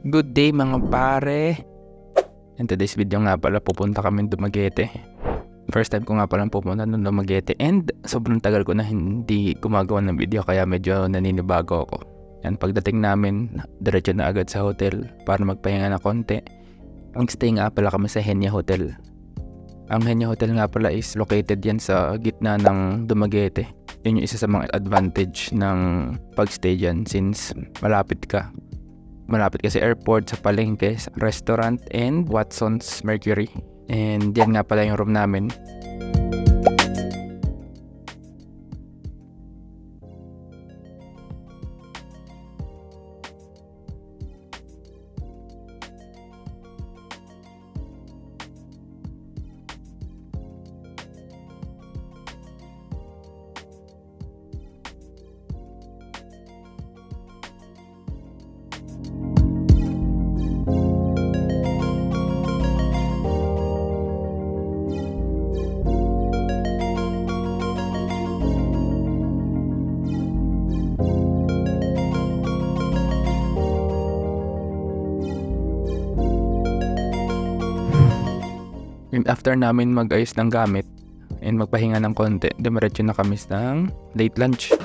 Good day mga pare. In today's video nga pala pupunta kami Dumaguete. First time ko nga pala pupunta ng Dumaguete and sobrang tagal ko na hindi gumagawa ng video kaya medyo naninibago ako. Yan, pagdating namin, diretso na agad sa hotel para magpahinga na konti. Ang stay nga pala kami sa Henya Hotel. Ang Henya Hotel nga pala is located yan sa gitna ng Dumaguete. Yun yung isa sa mga advantage ng pagstay dyan since malapit ka sa airport, sa palengke, sa restaurant, and Watson's Mercury. And yan nga pala yung room namin. And after namin mag-ayos ng gamit and magpahinga ng konti, dumiretso na kami ng late lunch.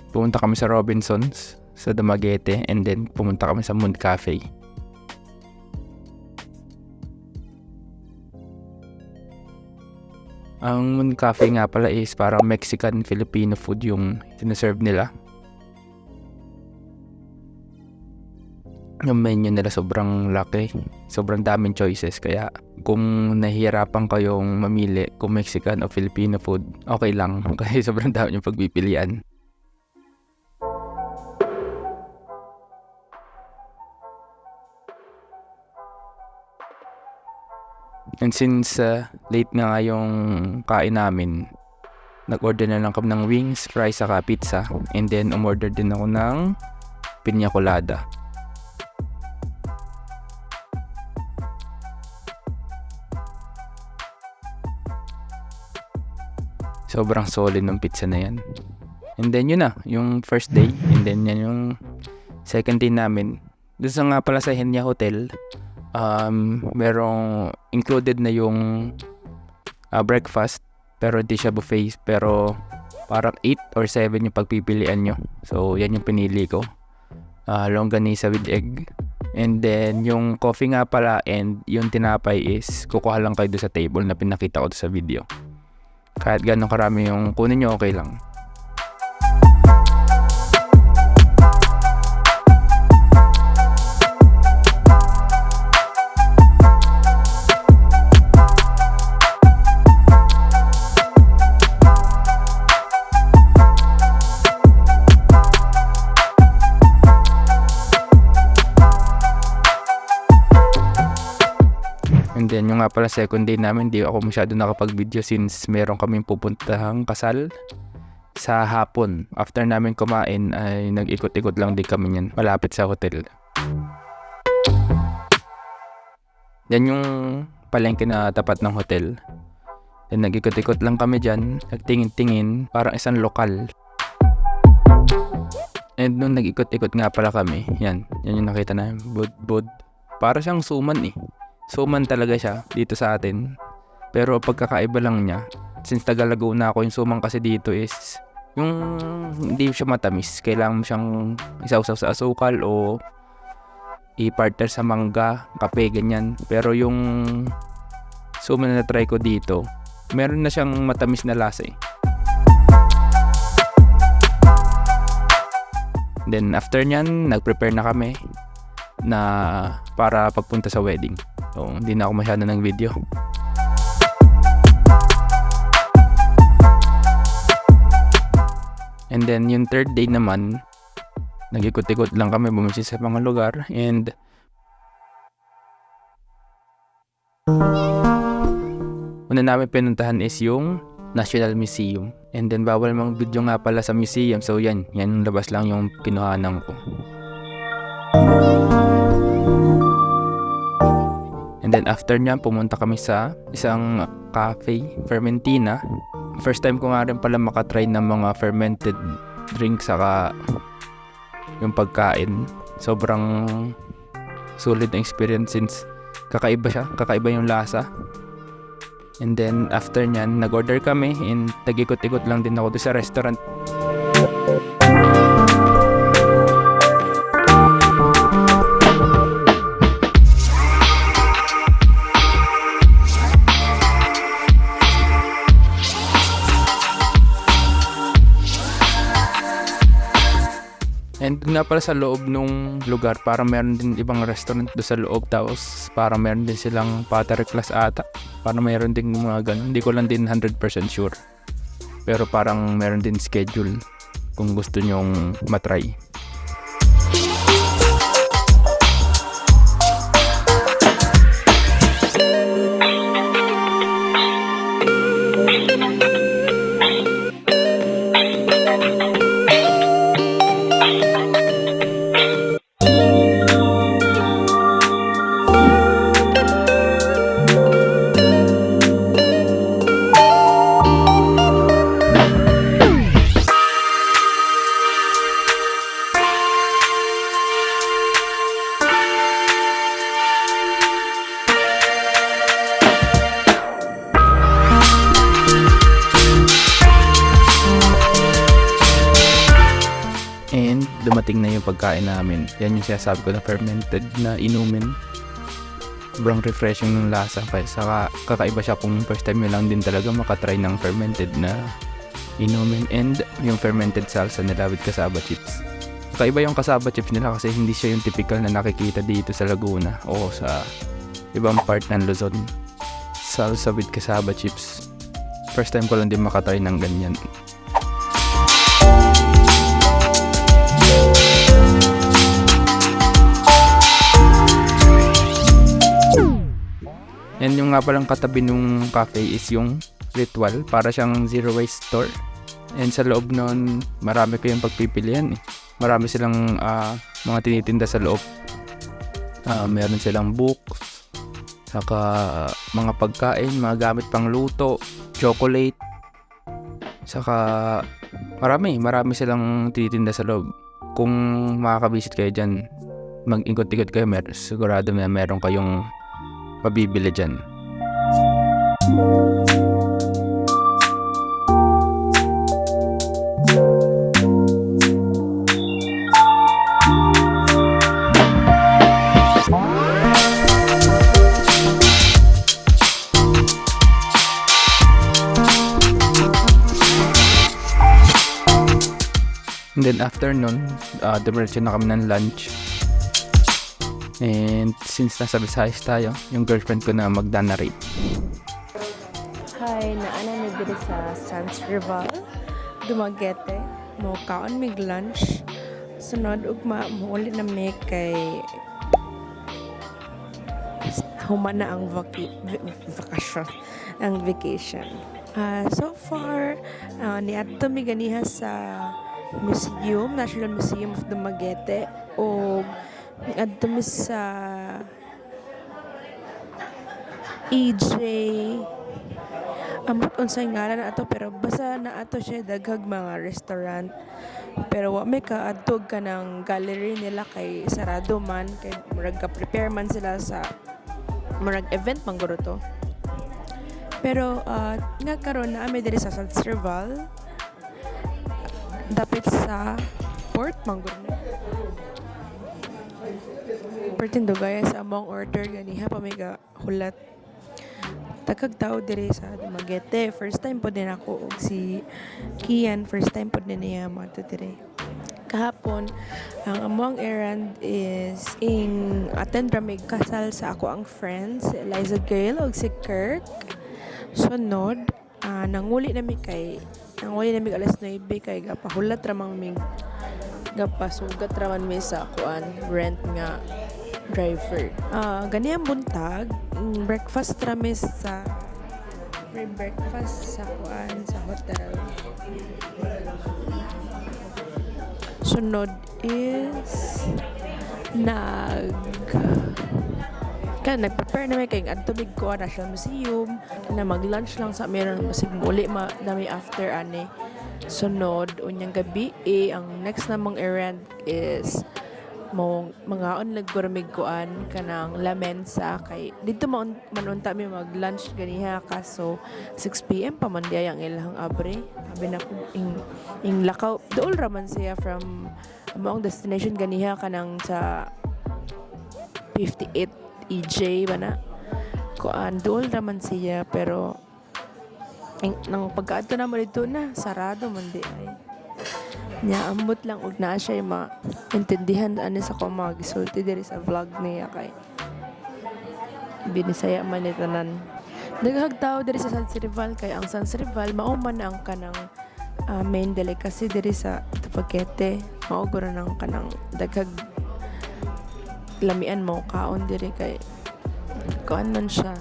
Pumunta kami sa Robinsons sa Dumaguete and then pumunta kami sa Moon Cafe. Ang Moon Cafe nga pala is parang Mexican-Filipino food yung sinaserve nila. Yung menu nila sobrang laki, sobrang daming choices, kaya kung nahihirapan kayong mamili kung Mexican o Filipino food, okay lang kasi sobrang dami yung pagpipilian. And since late nga yung kain namin, nag-order na lang kami ng wings, fries, saka pizza, and then umorder din ako ng piña colada. Sobrang solid ng pizza na yan. And then yun na, yung first day. And then yan yung second day namin. Doon sa nga pala sa Henya Hotel, merong included na yung breakfast. Pero hindi siya buffet. Pero parang 8 or 7 yung pagpipilian nyo. So yan yung pinili ko. Longganisa with egg. And then yung coffee nga pala and yung tinapay is kukuha lang kayo doon sa table na pinakita ko sa video. Kahit gano'ng karami yung kunin nyo, okay lang. And then yung nga pala second day namin, di ako masyado nakapag-video since meron kaming pupuntahang kasal sa hapon. After namin kumain ay nag-ikot-ikot lang din kami yan malapit sa hotel. Yan yung palengke na tapat ng hotel. Then nag-ikot-ikot lang kami dyan, nagtingin-tingin, parang isang lokal. And nung nag-ikot-ikot nga pala kami, yan yung nakita na bud. Para siyang suman eh. Suman talaga siya dito sa atin. Pero pagkakaiba lang niya, since taga Laguna ako, yung suman kasi dito is yung hindi siya matamis. Kailangan mo siyang isawsaw sa asukal o i-partner sa mangga, kape, ganyan. Pero yung suman na try ko dito, meron na siyang matamis na lasa eh. Then after nyan, nag-prepare na kami na para pagpunta sa wedding. So, hindi na ako masyado ng video. And then, yung third day naman, nag-ikot-ikot lang kami, bumisis sa mga lugar. And una namin pinuntahan is yung National Museum. And then, bawal mang video nga pala sa museum. So, yan yung labas lang yung kinuhanan ko. And And then after niyan, pumunta kami sa isang cafe, Fermentina. First time ko nga rin pala makatry ng mga fermented drink saka yung pagkain. Sobrang solid na experience since kakaiba siya, kakaiba yung lasa. And then after nyan, nag-order kami and nag-ikot-ikot lang din ako doon sa restaurant. And nga pala sa loob nung lugar, parang meron din ibang restaurant doon sa loob. Tapos parang meron din silang pottery class ata. Parang meron din mga ganun. Hindi ko lang din 100% sure. Pero parang meron din schedule kung gusto nyong matry. And dumating na yung pagkain namin. Yan yung sinasabi ko na fermented na inumin. Sobrang refreshing ng lasa. Saka kakaiba siya kung first time nyo lang din talaga makatry ng fermented na inumin. And yung fermented salsa nila with cassava chips. Kakaiba yung cassava chips nila kasi hindi siya yung typical na nakikita dito sa Laguna o sa ibang part ng Luzon. Salsa with cassava chips. First time ko lang din makatry ng ganyan. And yung nga palang katabi nung cafe is yung Ritual. Para siyang zero waste store. And sa loob nun, marami kayong pagpipilian eh. Marami silang mga tinitinda sa loob. Meron silang books, saka mga pagkain, mga gamit pang luto, chocolate. Saka marami silang tinitinda sa loob. Kung makakabisit kayo dyan, mag-ikot-ikot kayo, sigurado na meron kayong mabibili dyan. And then after nun, dumiretso na kami ng lunch. And since nasa Visayas tayo, yung girlfriend ko na magda-narrate. Hi, naana mi diri sa Sans Rival, Dumaguete. Mo kaon mig lunch. Sunod ugma mo uli na mi kay humana ang vacation, ang vacation. So far, niadto mi ganiha sa museum, National Museum of Dumaguete, o adto mi sa EJ amot unsay ngalan na ato, pero basta na ato siya daghag mga restaurant, pero wa may kaadtog ka ng gallery nila kay sarado man, kay murag ka prepare man sila sa murag event man guro to. Pero nga karon na ami diri sa San Serval, dapit sa Port Manggurno. Pertindo gaya sa among order ganiha pamiga hulat. Takag tao diri sa Dumaguete. First time po din ako og si Kian, first time po din niya mato diri. Kahapon, ang among errand is in attend ramig kasal sa ako ang friends, si Eliza Gail og si Kirk. Sunod, nanguli nami alas 9 kay gapahulat ramang mig gapasugat raman mi sa kuan rent nga driver. Ganiyang buntag, breakfast rami sa free breakfast sa kuan sa hotel. Sunod is Kaya nag-prepare na may kayong adtubig ko National Museum na mag-lunch lang sa meron masig muli dami after ane sunod unyang gabi ang next namang errand is mo mga onlag gurmig kuan kanang lamensa kay dito manunta mi mag-lunch ganiha kaso 6 PM pa man diay ang ilang abre abi na ko ing lakaw dool raman siya from among destination ganiha kanang sa 58 EJ ba na kuan dool raman siya pero nang pagkaadto na mo dito na sarado man di ay nya ambot lang og naa siya maintindihan ani sa ko mga gisulti diri sa vlog niya kay binisaya man ni tanan daghang tao diri sa San Sirival kay ang San Sirival mao man ang kanang main delicacy diri sa Dumaguete mao gura nang kanang daghang lamian mo kaon diri kay kuan man siya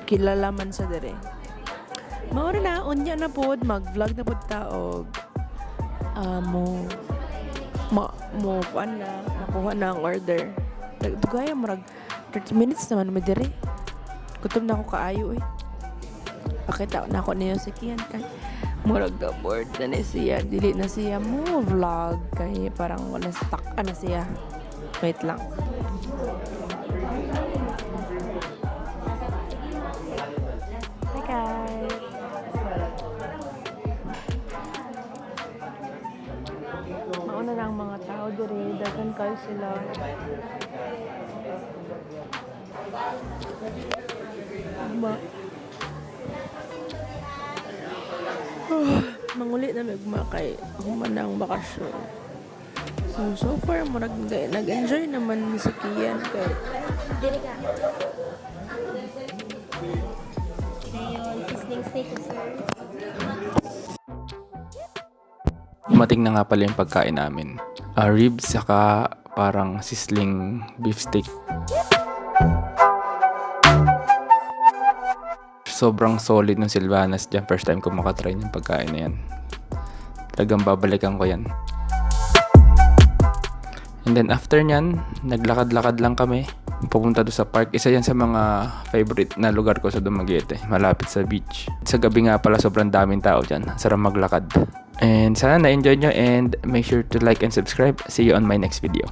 kilala man sa diri. Maura na, unya na pod, mag-vlog na pod ta og kuan na, makuha na ang order. Dugaya murag 30 minutes naman mo diri. Gutom na ako kaayo eh. Pakita na ako niyo si Kian kay murag the board na siya, dili na siya mo vlog kay parang wala stuck na siya. Wait lang. Mauna na ang mga tao diri, daghan kayo sila. Manguli na may gumakay. Human na ang bakasyon. So far, nag-enjoy naman si Kian kay Dili ka. Ngayon, sizzling steak sir. Dumating na nga pala yung pagkain namin. Ribs saka parang sizzling beef steak. Sobrang solid ng Silvanas dyan. First time ko makatry ng pagkain na yan. Talagang babalikan ko yan. And then after nyan, naglakad-lakad lang kami. Pupunta doon sa park. Isa yan sa mga favorite na lugar ko sa Dumaguete. Malapit sa beach. Sa gabi nga pala sobrang daming tao dyan. Sarap maglakad. And sana na-enjoy nyo and make sure to like and subscribe. See you on my next video.